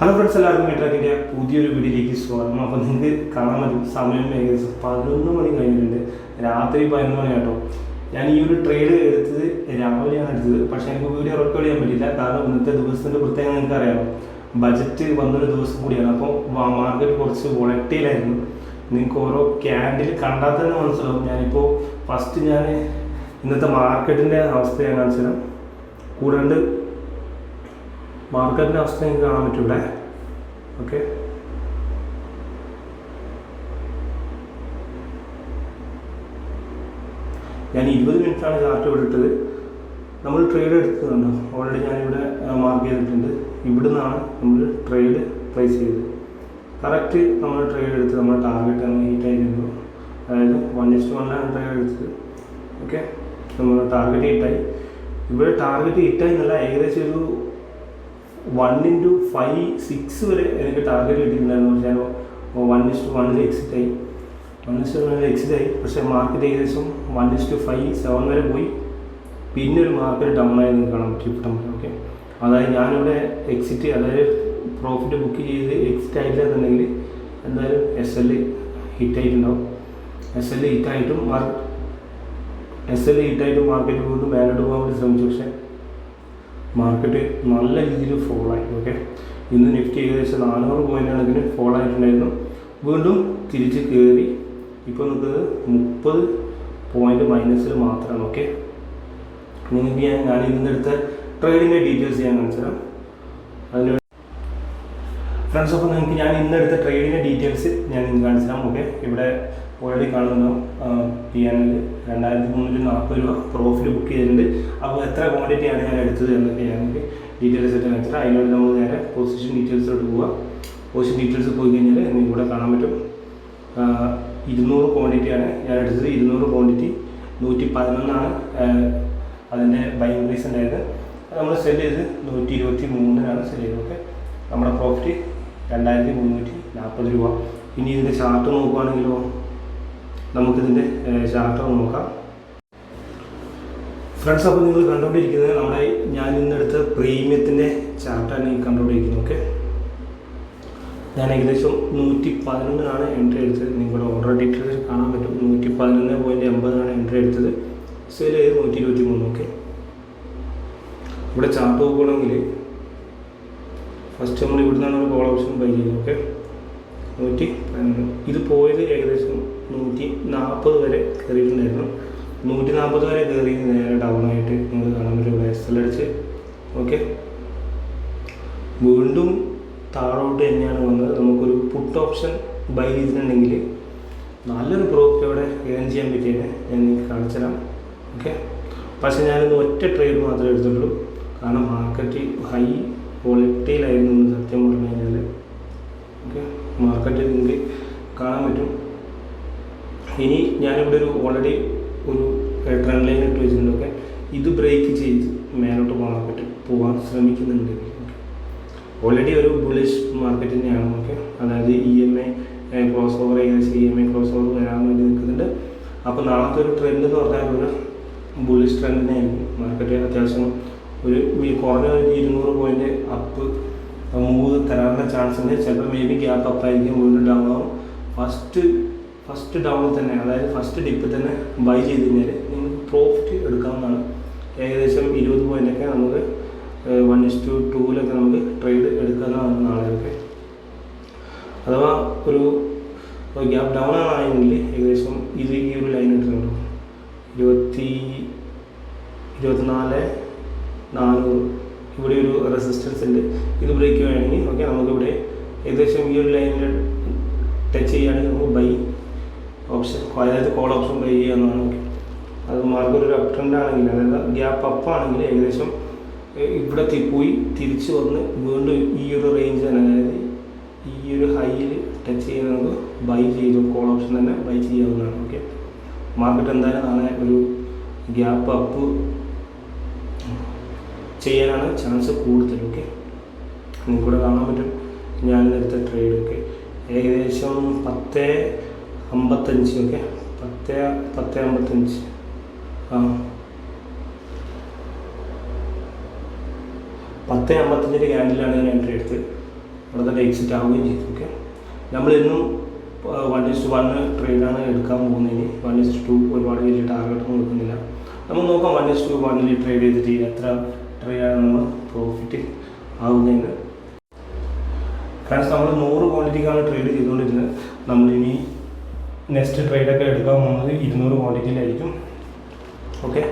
Hello friends, എല്ലാവർക്കും മീട്രാക്കിൻ്റെ പുതിയൊരു വീഡിയോയിലേക്ക് സ്വാഗതം. അപ്പോൾ നിങ്ങൾക്ക് കാണാൻ പറ്റും സമയം ഏകദേശം 11 മണി കഴിഞ്ഞിട്ടുണ്ട്. രാത്രി 11 മണി കേട്ടോ. ഞാൻ ഈ ഒരു ട്രേഡ് എടുത്തത് രാവിലെയാണ് എടുത്തത്. പക്ഷേ എനിക്ക് വീഡിയോ റെക്കോർഡ് ചെയ്യാൻ പറ്റില്ല. കാരണം ഇന്നത്തെ ദിവസത്തിൻ്റെ പ്രത്യേകം നിങ്ങൾക്ക് അറിയാമോ, ബജറ്റ് വന്നൊരു ദിവസം കൂടിയാണ്. അപ്പോൾ മാർക്കറ്റ് കുറച്ച് വോളറ്റൈലായിരുന്നു. നിങ്ങൾക്ക് ഓരോ ക്യാൻഡിൽ കണ്ടാൽ തന്നെ മനസ്സിലാവും. ഞാനിപ്പോൾ ഫസ്റ്റ് ഞാൻ ഇന്നത്തെ മാർക്കറ്റിൻ്റെ അവസ്ഥ ഞാൻ കാണിച്ചു തരാം. കൂടാണ്ട് മാർക്കറ്റിൻ്റെ അവസ്ഥ നിങ്ങൾക്ക് കാണാൻ പറ്റും ഇവിടെ. ഓക്കെ, ഞാൻ 20 മിനിറ്റാണ് ചാർട്ട് ഇവിടെ ഇട്ടത്. നമ്മൾ ട്രേഡ് എടുത്തതുണ്ടോ, ഓൾറെഡി ഞാനിവിടെ മാർക്ക് ചെയ്തിട്ടുണ്ട്. ഇവിടെ നിന്നാണ് നമ്മൾ ട്രേഡ് പ്ലേസ് ചെയ്തത്. കറക്റ്റ് നമ്മൾ ട്രേഡ് എടുത്ത് നമ്മുടെ ടാർഗറ്റ് ആണ് ഹീറ്റ് ആയിരുന്നു. അതായത് 1:1 ട്രേഡ് എടുത്തത്. ഓക്കെ, നമ്മൾ ടാർഗറ്റ് ഹിറ്റായി. ഇവിടെ ടാർഗറ്റ് ഹിറ്റായി എന്നല്ല, ഏകദേശം ഒരു 1:5-6 വരെ എനിക്ക് ടാർഗറ്റ് കിട്ടിയിട്ടുണ്ടായിരുന്നു. പക്ഷേ 1:1 എക്സിറ്റ് ആയി. പക്ഷേ മാർക്കറ്റ് ഏകദേശം 1:5-7 വരെ പോയി. പിന്നെ ഒരു മാർക്കറ്റ് ഡൗൺ ആയി നിങ്ങൾക്ക് കാണാൻ പറ്റും. ഓക്കെ, അതായത് ഞാനിവിടെ എക്സിറ്റ്, അതായത് പ്രോഫിറ്റ് ബുക്ക് ചെയ്ത് എക്സിറ്റ് ആയില്ല എന്നുണ്ടെങ്കിൽ എന്തായാലും SL ഹിറ്റായിട്ടുണ്ടാവും. SL ഹിറ്റായിട്ടും മാർക്കറ്റ് വീണ്ടും മേലോട്ട് പോകാൻ വേണ്ടി ശ്രമിച്ചു. പക്ഷേ മാർക്കറ്റ് നല്ല രീതിയിൽ ഫോൾ ആയി. ഓക്കെ, ഇന്ന് നിഫ്റ്റി ഏകദേശം 400 പോയിൻ്റ് കണക്കിന് ഫോൾ ആയിട്ടുണ്ടായിരുന്നു. വീണ്ടും തിരിച്ച് കയറി. ഇപ്പോൾ നിൽക്കുന്നത് 30 പോയിൻ്റ് മൈനസിൽ മാത്രമാണ്. ഓക്കെ, നിങ്ങൾക്ക് ഞാൻ ഇന്നെടുത്ത ട്രേഡിൻ്റെ ഡീറ്റെയിൽസ് ഞാൻ കാണിച്ചു തരാം. അതിന് ഫ്രണ്ട്സ്, അപ്പോൾ നിങ്ങൾക്ക് ഞാൻ ഇന്നെടുത്ത ട്രേഡിൻ്റെ ഡീറ്റെയിൽസ് ഞാൻ ഇന്ന് കാണിച്ചു തരാം. ഓക്കെ, ഇവിടെ ഓൾറെഡി കാണുന്നു PNL 2340 രൂപ പ്രോഫിറ്റ് ബുക്ക് ചെയ്തിട്ടുണ്ട്. അപ്പോൾ എത്ര ക്വാണ്ടിറ്റിയാണ് ഞാൻ എടുത്തത് എന്നൊക്കെ ഞാൻ ഡീറ്റെയിൽസ് ആയിട്ട് കാണിച്ചിട്ട് അതിനോട് നമ്മൾ നേരെ പൊസിഷൻ ഡീറ്റെയിൽസിലോട്ട് പോവുക. പൊസിഷൻ ഡീറ്റെയിൽസ് പോയി കഴിഞ്ഞാൽ നിങ്ങൾക്ക് ഇവിടെ കാണാൻ പറ്റും 200 ക്വാണ്ടിറ്റിയാണ് ഞാൻ എടുത്തത്. 200 ക്വാണ്ടിറ്റി 111 അതിൻ്റെ ബൈങ് പ്രൈസ് ഉണ്ടായത്. നമ്മൾ സെല് ചെയ്ത് 123 സെല് ചെയ്തത്. ഓക്കെ, നമ്മുടെ പ്രോഫിറ്റ് 2340 രൂപ. ഇനി ഇതിൻ്റെ ചാർട്ട് നോക്കുകയാണെങ്കിലോ, നമുക്കിതിൻ്റെ ചാർട്ട് നോക്കാം ഫ്രണ്ട്സ്. അപ്പോൾ നിങ്ങൾ കണ്ടുകൊണ്ടിരിക്കുന്നത് നമ്മുടെ ഞാൻ ഇന്നെടുത്ത പ്രീമിയത്തിൻ്റെ ചാർട്ടാണ് ഈ കണ്ടുകൊണ്ടിരിക്കുന്നത്. ഓക്കെ, ഞാൻ ഏകദേശം 111 എൻട്രി എടുത്തത്. നിങ്ങളുടെ ഓർഡർ ഡീറ്റെയിൽസ് കാണാൻ പറ്റും. 111.80 എൻട്രി എടുത്തത്. സെയിൽ ചെയ്ത് 123. ഓക്കെ, ഇവിടെ ചാർട്ട് നോക്കുകയാണെങ്കിൽ ഫസ്റ്റ് നമ്മൾ ഇവിടെ നിന്നാണ് ഒരു കോൾ ഓപ്ഷൻ ബൈ ചെയ്തത്. ഓക്കെ, 111. ഇത് പോയത് ഏകദേശം 140 വരെ കയറിയിട്ടുണ്ടായിരുന്നു. 140 വരെ കയറി നേരെ ഡൗൺ ആയിട്ട് നിങ്ങൾ കാണാൻ പറ്റും. SL അടിച്ച്. ഓക്കെ, വീണ്ടും താഴോട്ട് തന്നെയാണ് വന്നത്. നമുക്കൊരു പുട്ട് ഓപ്ഷൻ ബൈ ചെയ്തിട്ടുണ്ടെങ്കിൽ നല്ലൊരു പ്രോഫിറ്റ് അവിടെ ഏൺ ചെയ്യാൻ പറ്റിയത് ഞാൻ നിങ്ങൾക്ക് കാണിച്ചു തരാം. ഓക്കെ, പക്ഷേ ഞാനിന്ന് ഒറ്റ ട്രേഡ് മാത്രമേ എടുത്തുള്ളൂ. കാരണം മാർക്കറ്റ് ഹൈ വോളറ്റൈലായിരുന്നു എന്ന് സത്യം പറഞ്ഞു കഴിഞ്ഞാൽ. ഓക്കെ, മാർക്കറ്റ് നിങ്ങൾക്ക് കാണാൻ പറ്റും. ഇനി ഞാനിവിടെ ഓൾറെഡി ഒരു ട്രെൻഡ് ലൈൻ ഇട്ട് വെച്ചിട്ടുണ്ട്. ഓക്കെ, ഇത് ബ്രേക്ക് ചെയ്ത് മേലോട്ട് മാർക്കറ്റ് പോകാൻ ശ്രമിക്കുന്നുണ്ട്. ഓൾറെഡി ഒരു ബുള്ളിഷ് മാർക്കറ്റ് തന്നെയാണ്. ഓക്കെ, അതായത് EMA ക്രോസ് ഓവർ, ഏകദേശം EMA ക്രോസ് ഓവർ വരാൻ വേണ്ടി നിൽക്കുന്നുണ്ട്. അപ്പോൾ നാളത്തെ ഒരു ട്രെൻഡ് എന്ന് പറഞ്ഞാൽ ഒരു ബുള്ളിഷ് ട്രെൻഡ് തന്നെയായിരിക്കും. മാർക്കറ്റ് അത്യാവശ്യം ഒരു കുറഞ്ഞ 200 പോയിൻ്റ് അപ്പ് മൂവ് തരാനുള്ള ചാൻസ് ഉണ്ട്. ചിലപ്പോൾ മേ ബി ഗ്യാപ്പ് അപ്പായിരിക്കും, വീണ്ടും ഡൗൺ ആവും. ഫസ്റ്റ് ഡൗണിൽ തന്നെ, അതായത് ഫസ്റ്റ് ഡിപ്പ് തന്നെ ബൈ ചെയ്ത് കഴിഞ്ഞാൽ നിങ്ങൾക്ക് പ്രോഫിറ്റ് എടുക്കാവുന്നതാണ്. ഏകദേശം 20 പോയിൻ്റൊക്കെ നമുക്ക് 1:2 നമുക്ക് ട്രേഡ് എടുക്കാവുന്നതാണ് നാളെയൊക്കെ. അഥവാ ഒരു ഗ്യാപ്പ് ഡൗൺ ആണെങ്കിൽ ഏകദേശം ഇത് ഈ ഒരു ലൈൻ ഇട്ടിട്ടുണ്ടോ, 24,400 ഇവിടെ ഒരു റെസിസ്റ്റൻസ് ഉണ്ട്. ഇത് ബ്രേക്ക് ചെയ്യുകയാണെങ്കിൽ ഓക്കെ, നമുക്കിവിടെ ഏകദേശം ഈ ഒരു ലൈനിൽ ടച്ച് ചെയ്യുകയാണെങ്കിൽ നമുക്ക് ബൈ ഓപ്ഷൻ, അതായത് കോൾ ഓപ്ഷൻ ബൈ ചെയ്യാവുന്നതാണ്. ഓക്കെ, അത് മാർക്കറ്റ് ഒരു അപ് ട്രെൻഡ് ആണെങ്കിൽ, അതായത് ഗ്യാപ്പ് അപ്പ് ആണെങ്കിൽ ഏകദേശം ഇവിടെ പോയി തിരിച്ച് വന്ന് വീണ്ടും ഈ ഒരു റേഞ്ച് തന്നെ, അതായത് ഈ ഒരു ഹൈയിൽ ടച്ച് ചെയ്ത് നമുക്ക് ബൈ ചെയ്തു കോൾ ഓപ്ഷൻ തന്നെ ബൈ ചെയ്യാവുന്നതാണ്. ഓക്കെ, മാർക്കറ്റ് എന്തായാലും നാളെ ഒരു ഗ്യാപ്പ് അപ്പ് ചെയ്യാനാണ് ചാൻസ് കൂടുതൽ. ഓക്കെ, നിങ്ങൾക്കിവിടെ കാണാൻ പറ്റും ഞാൻ എടുത്ത ട്രേഡ്. ഓക്കെ, ഏകദേശം 10:55. ഓക്കെ, 10:55 10:55 ക്യാൻഡിലാണ് ഞാൻ എൻട്രി എടുത്തത്. അവിടെ തന്നെ എക്സിറ്റ് ആവുകയും ചെയ്തു. ഓക്കെ, നമ്മളിന്നും 1:1 ട്രേഡാണ് എടുക്കാൻ പോകുന്നതിന്. 1:2 ഒരുപാട് വലിയ ടാർഗറ്റ് കൊടുക്കുന്നില്ല. നമ്മൾ നോക്കാം 1:1 ട്രേഡ് ചെയ്തിട്ട് എത്ര ട്രേഡാണ് നമ്മൾ പ്രോഫിറ്റ് ആവുന്നതിന്. ഫ്രണ്ട്സ്, നമ്മൾ 100 ക്വാണ്ടിറ്റിക്കാണ് ട്രേഡ് ചെയ്തുകൊണ്ടിരുന്നത്. നമ്മളിനി നെക്സ്റ്റ് ട്രേഡൊക്കെ എടുക്കാൻ പോകുന്നത് 200 ക്വാണ്ടിറ്റിയിലായിരിക്കും. ഓക്കെ,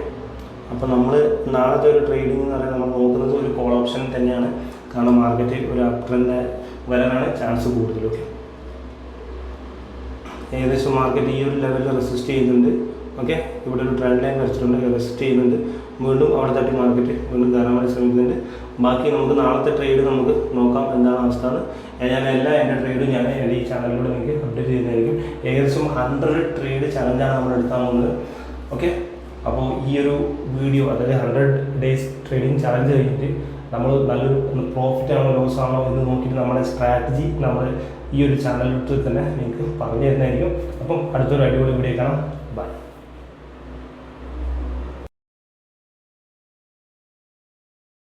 അപ്പോൾ നമ്മൾ നാളത്തെ ഒരു ട്രേഡിംഗ് എന്ന് പറയുന്നത് നമ്മൾ നോക്കുന്നത് ഒരു കോൾ ഓപ്ഷൻ തന്നെയാണ്. കാരണം മാർക്കറ്റ് ഒരു അപ് ട്രെൻഡ് വരാനാണ് ചാൻസ് കൂടുതൽ. ഓക്കെ, ഏകദേശം മാർക്കറ്റ് ഈ ഒരു ലെവലിൽ റെസിസ്റ്റ് ചെയ്യുന്നുണ്ട്. ഓക്കെ, ഇവിടെ ഒരു ട്രെൻഡ് ലൈൻ വരച്ചിട്ടുണ്ട്, റെസിസ്റ്റ് ചെയ്യുന്നുണ്ട്. വീണ്ടും അവിടെ തട്ടി മാർക്കറ്റ് വീണ്ടും കയറാൻ വേണ്ടി ശ്രമിക്കുന്നുണ്ട്. ബാക്കി നമുക്ക് നാളത്തെ ട്രേഡ് നമുക്ക് നോക്കാം എന്താണ് അവസ്ഥ എന്ന്. ഞാൻ എൻ്റെ ട്രേഡും ഞാൻ എൻ്റെ ഈ ചാനലിലൂടെ നിങ്ങൾക്ക് അപ്ഡേറ്റ് ചെയ്യുന്നതായിരിക്കും. ഏകദേശം 100 ട്രേഡ് ചലഞ്ചാണ് നമ്മൾ എടുക്കാൻ പോകുന്നത്. ഓക്കെ, അപ്പോൾ ഈ ഒരു വീഡിയോ, അതായത് 100 ഡേയ്സ് ട്രേഡിംഗ് ചലഞ്ച് കഴിഞ്ഞിട്ട് നമ്മൾ നല്ലൊരു പ്രോഫിറ്റ് ആണോ ലോസ് ആണോ എന്ന് നോക്കിയിട്ട് നമ്മുടെ സ്ട്രാറ്റജി നമ്മൾ ഈ ഒരു ചാനലിൽ തന്നെ നിങ്ങൾക്ക് പറഞ്ഞു തരുന്നതായിരിക്കും. അപ്പം അടുത്തൊരു അടിപൊളി വീഡിയോ കാണാം. ബൈ.